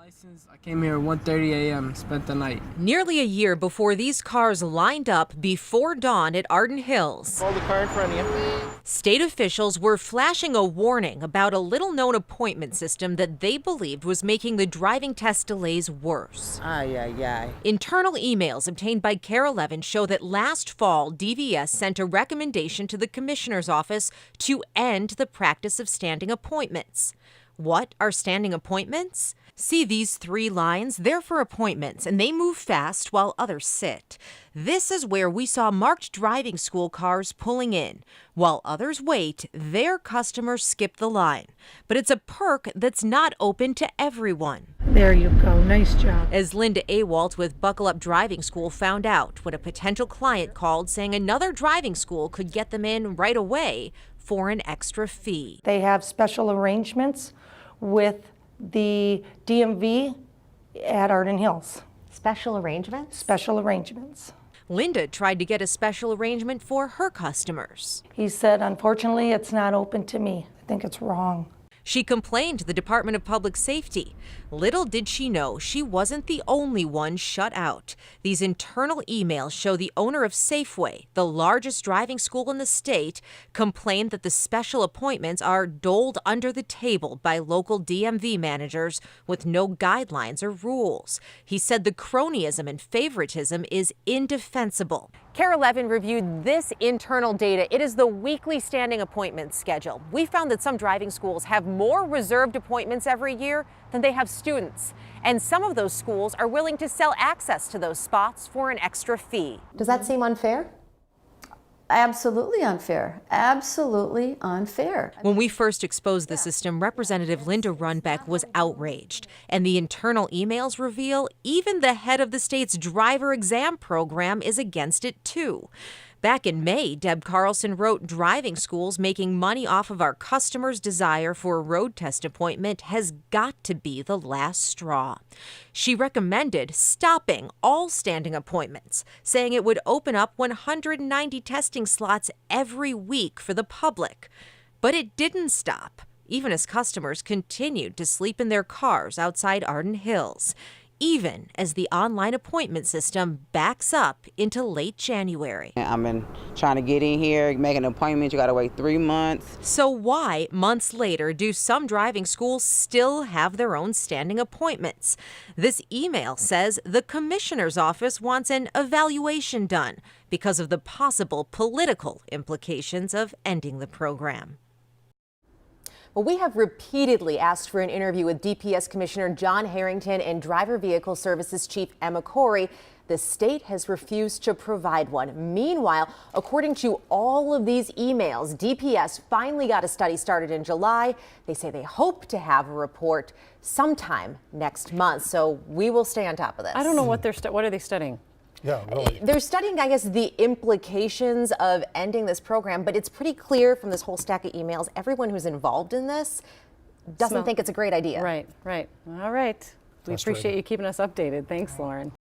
License. I came here at 1:30 a.m. Spent the night. Nearly a year before these cars lined up before dawn at Arden Hills, Hold the car in front of you. state officials were flashing a warning about a little-known appointment system that they believed was making the driving test delays worse. Ay, ay, ay. Internal emails obtained by KARE 11 show that last fall, DVS sent a recommendation to the commissioner's office to end the practice of standing appointments. What are standing appointments? See these 3 lines? They're for appointments, and they move fast while others sit. This is where we saw marked driving school cars pulling in. While others wait, their customers skip the line. But it's a perk that's not open to everyone. There you go. Nice job. As Linda Awalt with Buckle Up Driving School found out when a potential client called saying another driving school could get them in right away for an extra fee. They have special arrangements with the DMV at Arden Hills. Special arrangements? Special arrangements. Linda tried to get a special arrangement for her customers. He said, unfortunately, it's not open to me. I think it's wrong. She complained to the Department of Public Safety. Little did she know she wasn't the only one shut out. These internal emails show the owner of Safeway, the largest driving school in the state, complained that the special appointments are doled under the table by local DMV managers with no guidelines or rules. He said the cronyism and favoritism is indefensible. KARE 11 reviewed this internal data. It is the weekly standing appointment schedule. We found that some driving schools have more reserved appointments every year than they have students. And some of those schools are willing to sell access to those spots for an extra fee. Does that seem unfair? Absolutely unfair. Absolutely unfair. When we first exposed the system, Representative Linda Runbeck was outraged. And the internal emails reveal even the head of the state's driver exam program is against it, too. Back in May, Deb Carlson wrote, driving schools making money off of our customers' desire for a road test appointment has got to be the last straw. She recommended stopping all standing appointments, saying it would open up 190 testing slots every week for the public. But it didn't stop, even as customers continued to sleep in their cars outside Arden Hills, even as the online appointment system backs up into late January. I've been trying to get in here, make an appointment. You got to wait 3 months. So why, months later, do some driving schools still have their own standing appointments? This email says the commissioner's office wants an evaluation done because of the possible political implications of ending the program. Well, we have repeatedly asked for an interview with DPS Commissioner John Harrington and Driver Vehicle Services Chief Emma Corey. The state has refused to provide one. Meanwhile, according to all of these emails, DPS finally got a study started in July. They say they hope to have a report sometime next month. So we will stay on top of this. I don't know what what are they studying? Yeah, really. They're studying, I guess, the implications of ending this program, but it's pretty clear from this whole stack of emails, everyone who's involved in this doesn't think it's a great idea. Right, right. All right. We appreciate you keeping us updated. Thanks, Lauren.